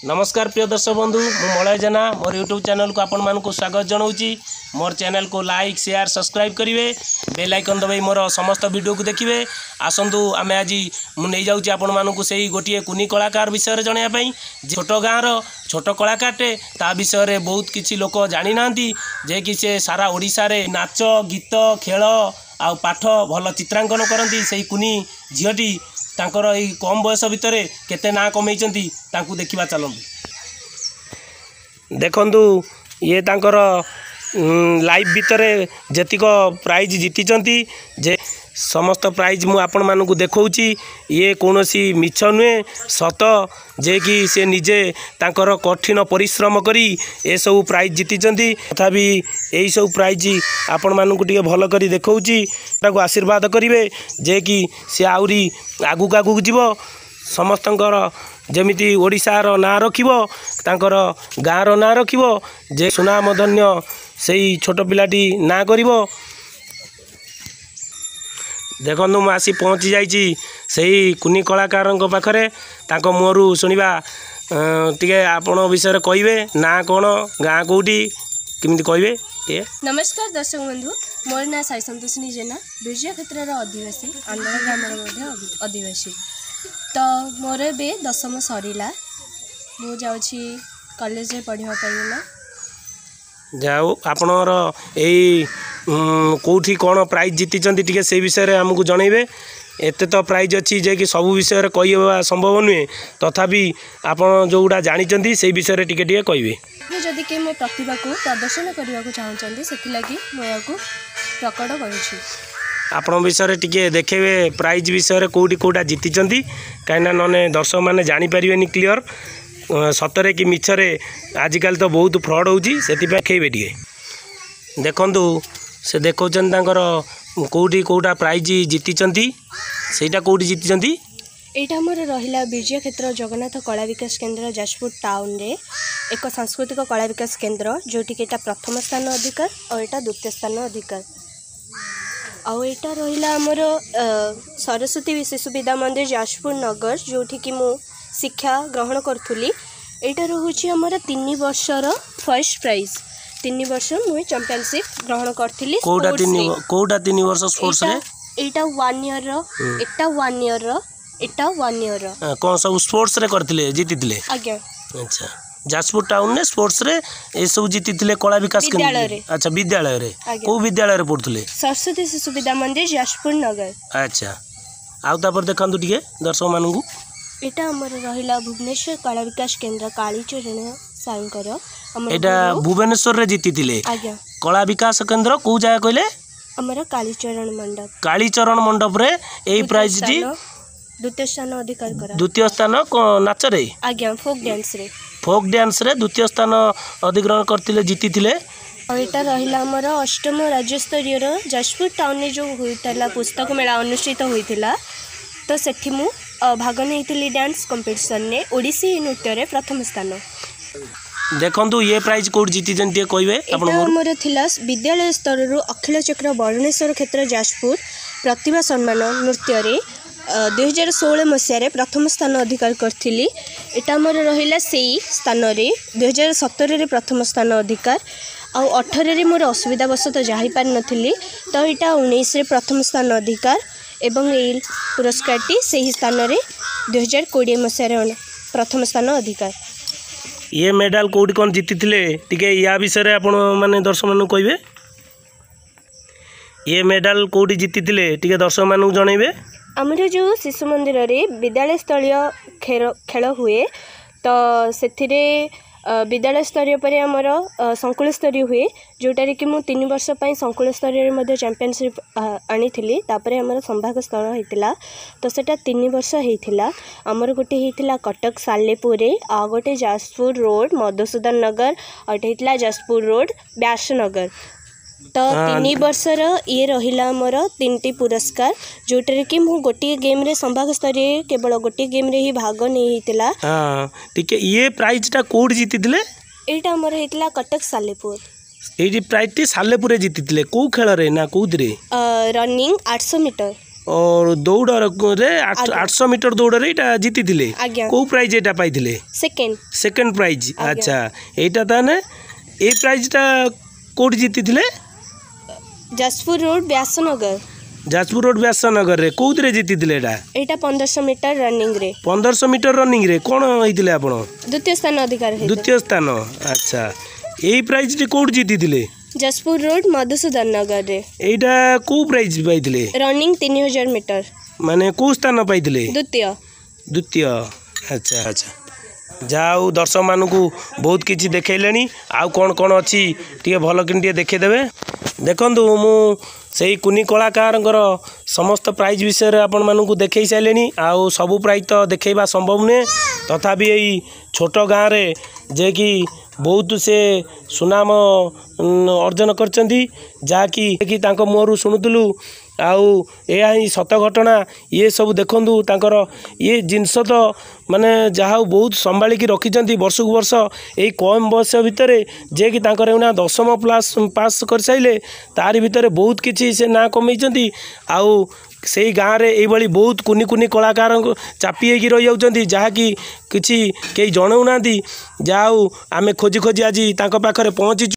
नमस्कार प्रिय दर्शक बंधु मु मलय जेना मोर यूट्यूब चैनल को आपण मानक स्वागत जनाऊँगी। मोर चैनल को लाइक शेयर सब्सक्राइब करेंगे, बेल आइकन दबाई मोर समस्त वीडियो को देखिए। आसतु आम आज मुझे जाऊँगी आपण मानक से गोटे कुनी कलाकार विषय जनवाई। छोट गाँवर छोट कलाकारटे ता विषय बहुत किसी लोक जानी ना जे कि से सारा ओडिशा रे नाच गीत खेल आ पाठ भल चित्रांकन करती से कुनी झीटी तांकर ई कम बयस भितर केते ना कमेइचंती तांकू देखिबा चलंतु। देखंतु ये तांकर लाइव भितर जतिक प्राइज जीतिचंती जे समस्त प्राइज मु आपण मानकू देखौची। ये कोनोसी मिछ नुहे सत जे कि से निजे तांकर कठिन परिश्रम करी ए सब प्राइज जीतिचंती। तथापि एई सब प्राइज आपण मानकू टिके भल करी देखौची, ताको आशीर्वाद करिवे जे कि से आउरी आगु आगु जीवो। समस्तंकर जेमिति ओडिशार ना रखिबो, तांकर गाँर ना रखिबो, जे सुनामधन्य सेई छोट पिलाटी ना करिबो। देखो मु आसी पहुँची जाइए सही कुनी कलाकार पाखरे तांको मुहरु शुणा टिके आपण विषय कहे ना कौन गाँ कौटी किमिति कहे। नमस्कार दर्शक बंधु, मोर ना साई संतोषिनी जेना बिरजा क्षेत्र आदिवासी आंदोलन ग्राम आदिवासी। तो मोर बे 10th सरला मु जाउछि कॉलेज रे पढ़िबा जाओ आपणर यही कौटी कौन प्राइज जीति टी से विषय आमको जनइबे। एत तो प्राइज अच्छी जे कि सब विषय कह संभव नुहे, तथापि आपण जोड़ा जानी से विषय टी कहे। जदि के मो प्रतिभा को प्रदर्शन करने को चाहते से प्रकट करुँची आपण विषय टी देखे प्राइज विषय कौटी कौटा जीति कहीं ना दर्शक मैंने जानीपर क्लीयर सतरे कि मिछरे आजिकल तो बहुत फ्रॉड होची से खेबे टे देखंतु से देखौचन तांकर कोठी कोटा प्राइज जीतिचंती सेटा कोठी जीतिचंती। एटा मोर रहिला बिरजा क्षेत्र जगन्नाथ कला विकास केन्द्र जाजपुर टाउन रे एक सांस्कृतिक कला विकास केन्द्र जोटी के एटा प्रथम स्थान अधिकार और एटा द्वितीय स्थान अधिकार। आउ एटा रहिला मोर सरस्वती शिशु विद्या मंदिर जाजपुर नगर जोठी कि मु शिक्षा ग्रहण करूली। एटा रोचे आमर 3 वर्षर फर्स्ट प्राइज 3 वर्ष मुझे चैंपियनशिप ग्रहण करी। कोटा 3 वर्ष स्पोर्ट्स रे एटा 1 ईयर रो एटा 1 ईयर रो एटा 1 ईयर रो कोन सब स्पोर्ट्स रे करथिले जीतिथिले। आज्ञा अच्छा जाजपुर टाउन ने स्पोर्ट्स रे ए सब जीतिथिले कला विकास केन्द्र। अच्छा विद्यालय रे को विद्यालय रे पढुथिले? सरस्वती शिशु विद्या मंदिर जाजपुर नगर। अच्छा आउ तापर देखंतु टिके दर्शक मानू एटा हमर रहिला भुवनेश्वर कला विकास केन्द्र कालीचरण साईंकर एटा भुवनेश्वर रे जीतिथिले। आज्ञा कला विकास केन्द्र को जगह कहले? हमर कालीचरण मंडप रे एई प्राइज टी द्वितीय स्थान अधिकार करा। द्वितीय स्थान नाच रे? आज्ञा फोक डांस रे द्वितीय स्थान अधिग्रहण करथिले जीतिथिले। और एटा रहिला हमर अष्टम राज्य स्तरीय जाजपुर टाउन में जो होइतला पुस्तक मेला अनुष्ठित होइतिला तो सेठी मु भाग नहीं डांस कंपटीशन ने ओडिसी नृत्य रे प्रथम स्थान। देखंतु ये प्राइज कोड जीति जंती कहबे आपण मोर थिला विद्यालय स्तर रु अखिल चक्र वर्णेश्वर क्षेत्र जाजपुर प्रतिभा सम्मान नृत्य रे 2016 मसीह रे प्रथम स्थान अधिकार करथिली। एटा मोर रहिला सेई स्थान रे 2017 रे प्रथम स्थान अधिकार आ 18 रे मोर असुविधा वशत जाहि पार नथिली तो एटा 19 रे प्रथम स्थान अधिकार एवं ए पुरस्कार टी सही स्थान रे 2020 मसीह प्रथम स्थान अधिकार। ये मेडल कोड कौन जीतिथिले टिके या विषय आपण माने दर्शक मानू कहबे। ये मेडल कोडी जीतिथिले टिके दर्शक मानू जणैबे। हमर जो शिशु मंदिर रे विद्यालय स्तरीय खेल हुए तो सेथिरे विद्यालय स्तरीय पर आमर संकुल स्तरीय हुए जोटारे कि मु 3 वर्ष पई संकुल स्तरीय रे चैंपियनशिप आनी थिली। तापरे हमर संभाग स्तर होइतिला तो सेटा 3 वर्ष हेइतिला। हमर गोटे हेइतिला कटक सालेपुर रे आ गोटे जाजपुर रोड मधुसूदन नगर और हेइतिला जाजपुर रोड व्यासनगर। तो 3 वर्षर ये रहिला मोर 3टी पुरस्कार जोटारे कि मु गोटे गेम रे संभाग स्तरीय केवल गोटे गेम रे ही भाग नहीं हेतिला। ठीक है ये प्राइज टा कोड जीतिथिले? एटा मोर हेतिला कटक सालेपुर। एडी प्राइज टी सालेपुर रे जीतिथिले को खेल रे ना कोद रे? Running 800 metre. और दौड़ रे 800 मीटर दौड़ रे एटा जीति थिले आज्ञा को प्राइज एटा पाइथिले सेकंड प्राइज अच्छा एटा ताने ए प्राइज टा कोठी जीति थिले जाजपुर रोड व्यासनगर व्यासनगर रे कोउतरे जीति थिले एटा 1500 मीटर रनिंग रे 1500 मीटर रनिंग रे कोन होइतिले आपण द्वितीय स्थान अधिकार है द्वितीय स्थान अच्छा एई प्राइज टी कोड जीति थिले जाजपुर रोड मधुसूदन नगर रे एटा को प्राइज पाइथिले रनिंग 3000 मीटर माने को स्थान पाइथिले द्वितीय अच्छा अच्छा जाऊ दर्शक मानू बहुत किसी देखैले आउ कौन कौन अच्छी टे भल कि देखीदेवे देखु मु से कुनी कलाकार समस्त प्राइज विषय आपण मानू देखई सारे आउ सबू प्राइज तो देखा संभव नुहे तथापि यही छोट गाँव रे जे कि बहुत से सुनाम अर्जन करचंती जहाँकि मुहर शुणुलु आउ या ही सत घटना ये सब देखु तांकर ये जिनस तो माने जहाँ बहुत संभालिकी रखिंट वर्ष को वर्ष यही कम बयस भितर जे कि 10वीं पास कर सारे तारी भितर बहुत किसी से ना कमई आउ से गाँव में ये बहुत कुनी कुनी कलाकार चापी होगी रही जाऊँच जहाँकि किसी कई जनाऊना जाऊ आम खोजी खोजी आज पाखे पहुँची।